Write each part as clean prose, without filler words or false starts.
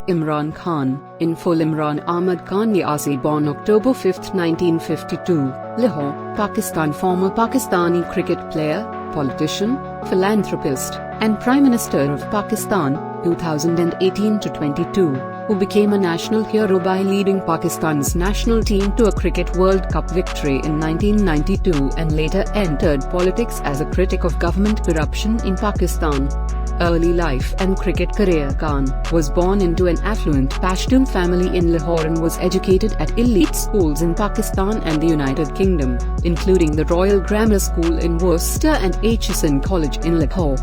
Imran Khan, in full Imran Ahmad Khan Niazi, born October 5, 1952, Lahore, Pakistan. Former Pakistani cricket player, politician, philanthropist, and Prime Minister of Pakistan, 2018 to 22, who became a national hero by leading Pakistan's national team to a Cricket World Cup victory in 1992 and later entered politics as a critic of government corruption in Pakistan. Early life and cricket career. Khan was born into an affluent Pashtun family in Lahore and was educated at elite schools in Pakistan and the United Kingdom, including the Royal Grammar School in Worcester and HSN College in Lahore.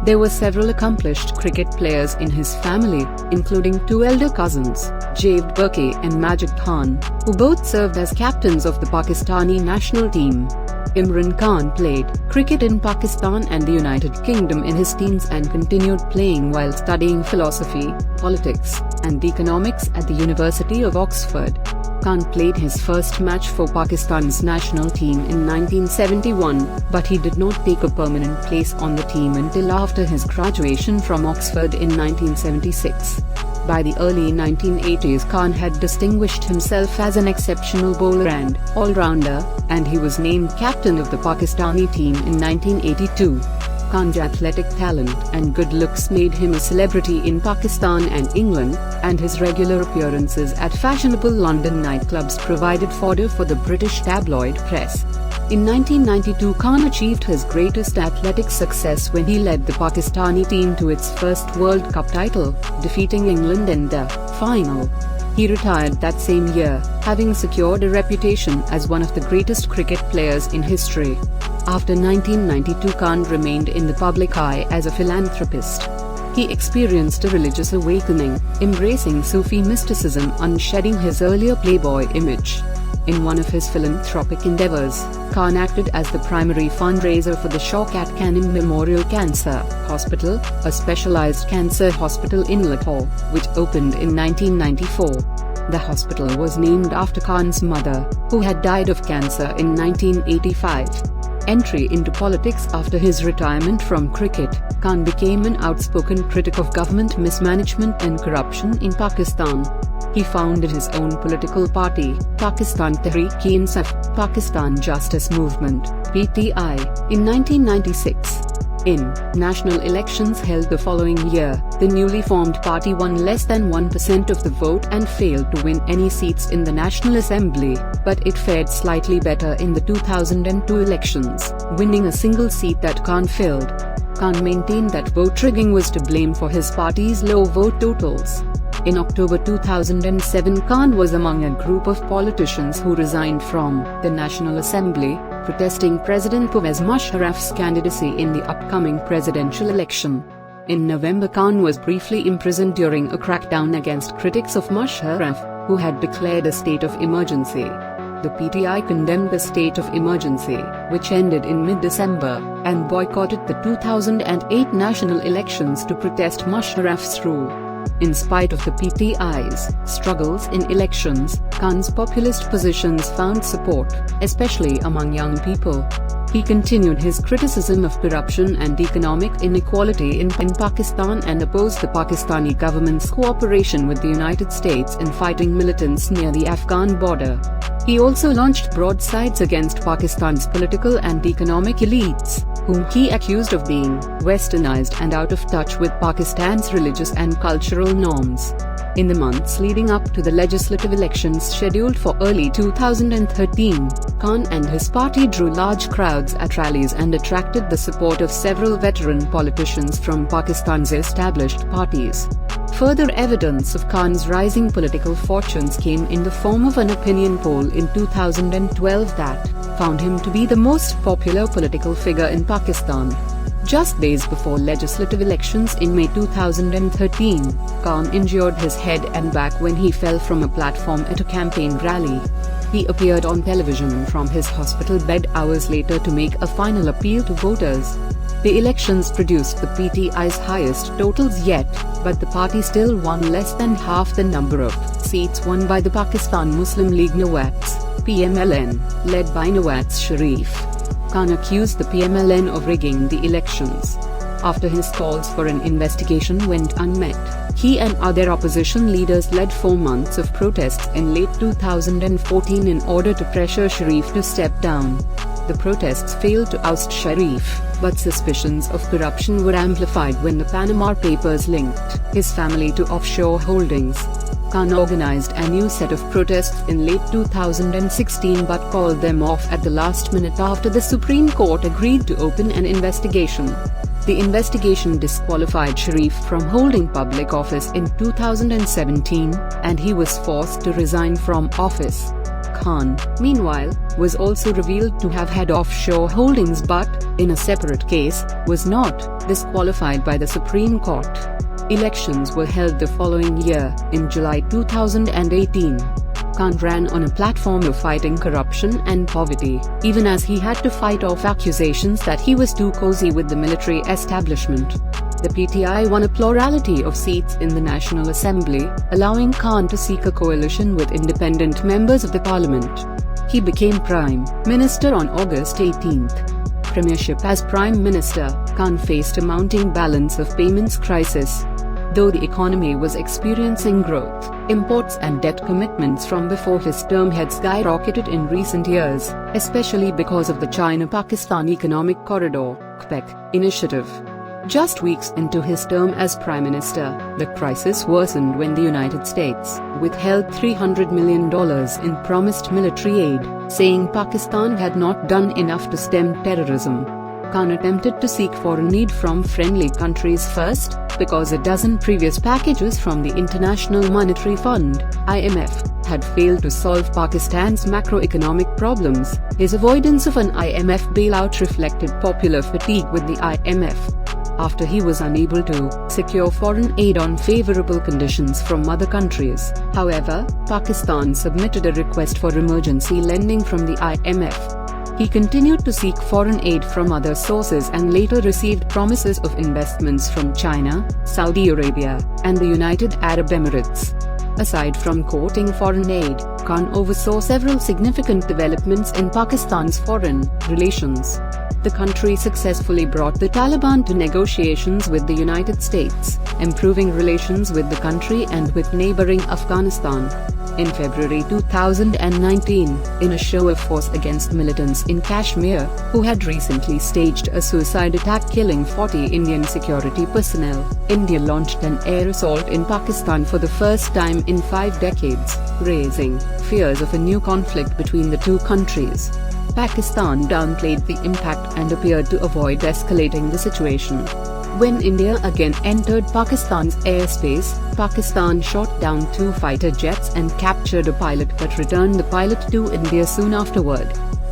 There were several accomplished cricket players in his family, including two elder cousins, Javed Burki and Majid Khan, who both served as captains of the Pakistani national team. Imran Khan played cricket in Pakistan and the United Kingdom in his teens and continued playing while studying philosophy, politics, and economics at the University of Oxford. Khan played his first match for Pakistan's national team in 1971, but he did not take a permanent place on the team until after his graduation from Oxford in 1976. By the early 1980s, Khan had distinguished himself as an exceptional bowler and all-rounder, and he was named captain of the Pakistani team in 1982. Khan's athletic talent and good looks made him a celebrity in Pakistan and England, and his regular appearances at fashionable London nightclubs provided fodder for the British tabloid press. In 1992, Khan achieved his greatest athletic success when he led the Pakistani team to its first World Cup title, defeating England in the final. He retired that same year, having secured a reputation as one of the greatest cricket players in history. After 1992, Khan remained in the public eye as a philanthropist. He experienced a religious awakening, embracing Sufi mysticism and shedding his earlier playboy image. In one of his philanthropic endeavors, Khan acted as the primary fundraiser for the Shaukat Khanim Memorial Cancer Hospital, a specialized cancer hospital in Lahore, which opened in 1994. The hospital was named after Khan's mother, who had died of cancer in 1985. Entry into politics. After his retirement from cricket, Khan became an outspoken critic of government mismanagement and corruption in Pakistan. He founded his own political party, Pakistan Tehreek-e-Insaf, Pakistan Justice Movement, PTI, in 1996. In national elections held the following year, the newly formed party won less than 1% of the vote and failed to win any seats in the National Assembly, but it fared slightly better in the 2002 elections, winning a single seat that Khan filled. Khan maintained that vote rigging was to blame for his party's low vote totals. In October 2007, Khan was among a group of politicians who resigned from the National Assembly, protesting President Pervez Musharraf's candidacy in the upcoming presidential election. In November, Khan was briefly imprisoned during a crackdown against critics of Musharraf, who had declared a state of emergency. The PTI condemned the state of emergency, which ended in mid-December, and boycotted the 2008 national elections to protest Musharraf's rule. In spite of the PTI's struggles in elections, Khan's populist positions found support, especially among young people. He continued his criticism of corruption and economic inequality in Pakistan and opposed the Pakistani government's cooperation with the United States in fighting militants near the Afghan border. He also launched broadsides against Pakistan's political and economic elites, whom he accused of being westernized and out of touch with Pakistan's religious and cultural norms. In the months leading up to the legislative elections scheduled for early 2013, Khan and his party drew large crowds at rallies and attracted the support of several veteran politicians from Pakistan's established parties. Further evidence of Khan's rising political fortunes came in the form of an opinion poll in 2012 that found him to be the most popular political figure in Pakistan. Just days before legislative elections in May 2013, Khan injured his head and back when he fell from a platform at a campaign rally. He appeared on television from his hospital bed hours later to make a final appeal to voters. The elections produced the PTI's highest totals yet, but the party still won less than half the number of seats won by the Pakistan Muslim League Nawaz, PMLN, led by Nawaz Sharif. Khan accused the PMLN of rigging the elections. After his calls for an investigation went unmet, he and other opposition leaders led 4 months of protests in late 2014 in order to pressure Sharif to step down. The protests failed to oust Sharif, but suspicions of corruption were amplified when the Panama Papers linked his family to offshore holdings. Khan organized a new set of protests in late 2016 but called them off at the last minute after the Supreme Court agreed to open an investigation. The investigation disqualified Sharif from holding public office in 2017, and he was forced to resign from office. Khan, meanwhile, was also revealed to have had offshore holdings but, in a separate case, was not disqualified by the Supreme Court. Elections were held the following year, in July 2018. Khan ran on a platform of fighting corruption and poverty, even as he had to fight off accusations that he was too cozy with the military establishment. The PTI won a plurality of seats in the National Assembly, allowing Khan to seek a coalition with independent members of the parliament. He became Prime Minister on August 18. Premiership as Prime Minister, Khan faced a mounting balance of payments crisis. Though the economy was experiencing growth, imports and debt commitments from before his term had skyrocketed in recent years, especially because of the China-Pakistan Economic Corridor (CPEC) initiative. Just weeks into his term as Prime Minister, the crisis worsened when the United States withheld $300 million in promised military aid, saying Pakistan had not done enough to stem terrorism. Khan attempted to seek foreign aid from friendly countries first, because a dozen previous packages from the International Monetary Fund (IMF) had failed to solve Pakistan's macroeconomic problems. His avoidance of an IMF bailout reflected popular fatigue with the IMF. After he was unable to secure foreign aid on favorable conditions from other countries, however, Pakistan submitted a request for emergency lending from the IMF. He continued to seek foreign aid from other sources and later received promises of investments from China, Saudi Arabia, and the United Arab Emirates. Aside from courting foreign aid, Khan oversaw several significant developments in Pakistan's foreign relations. The country successfully brought the Taliban to negotiations with the United States, improving relations with the country and with neighboring Afghanistan. In February 2019, in a show of force against militants in Kashmir, who had recently staged a suicide attack killing 40 Indian security personnel, India launched an air assault in Pakistan for the first time in 5 decades, raising fears of a new conflict between the two countries. Pakistan downplayed the impact and appeared to avoid escalating the situation. When India again entered Pakistan's airspace, Pakistan shot down 2 fighter jets and captured a pilot but returned the pilot to India soon afterward.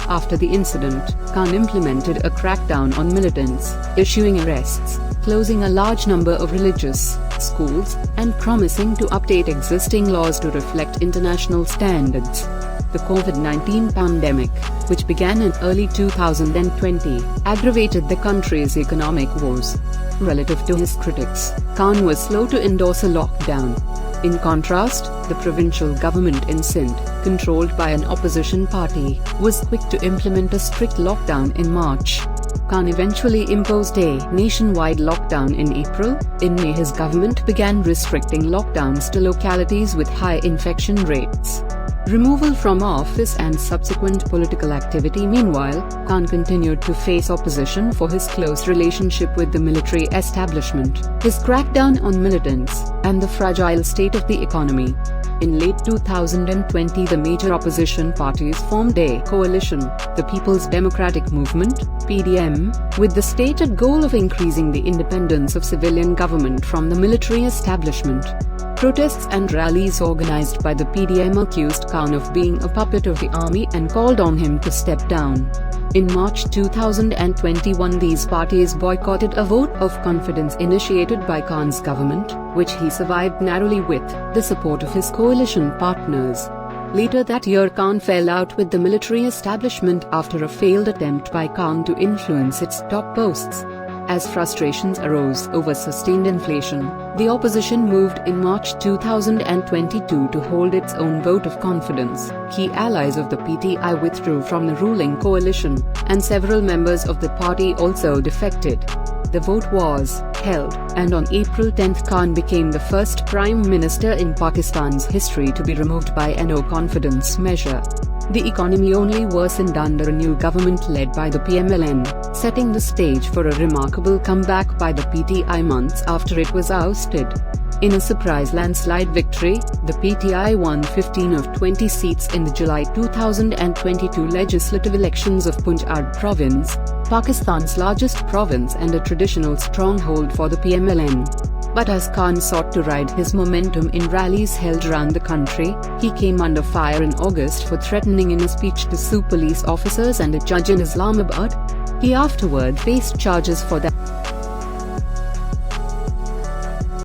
After the incident, Khan implemented a crackdown on militants, issuing arrests, closing a large number of religious schools, and promising to update existing laws to reflect international standards. The COVID-19 pandemic, which began in early 2020, aggravated the country's economic woes. Relative to his critics, Khan was slow to endorse a lockdown. In contrast, the provincial government in Sindh, controlled by an opposition party, was quick to implement a strict lockdown in March. Khan eventually imposed a nationwide lockdown in April. In May, his government began restricting lockdowns to localities with high infection rates. Removal from office and subsequent political activity. Meanwhile, Khan continued to face opposition for his close relationship with the military establishment, his crackdown on militants, and the fragile state of the economy. In late 2020, the major opposition parties formed a coalition, the People's Democratic Movement (PDM), with the stated goal of increasing the independence of civilian government from the military establishment. Protests and rallies organized by the PDM accused Khan of being a puppet of the army and called on him to step down. In March 2021, these parties boycotted a vote of confidence initiated by Khan's government, which he survived narrowly with the support of his coalition partners. Later that year, Khan fell out with the military establishment after a failed attempt by Khan to influence its top posts. As frustrations arose over sustained inflation, the opposition moved in March 2022 to hold its own vote of confidence. Key allies of the PTI withdrew from the ruling coalition, and several members of the party also defected. The vote was held, and on April 10 Khan became the first Prime Minister in Pakistan's history to be removed by a no-confidence measure. The economy only worsened under a new government led by the PMLN, setting the stage for a remarkable comeback by the PTI months after it was ousted. In a surprise landslide victory, the PTI won 15 of 20 seats in the July 2022 legislative elections of Punjab province, Pakistan's largest province and a traditional stronghold for the PMLN. But as Khan sought to ride his momentum in rallies held around the country, he came under fire in August for threatening in a speech to sue police officers and a judge in Islamabad. He afterward faced charges for that.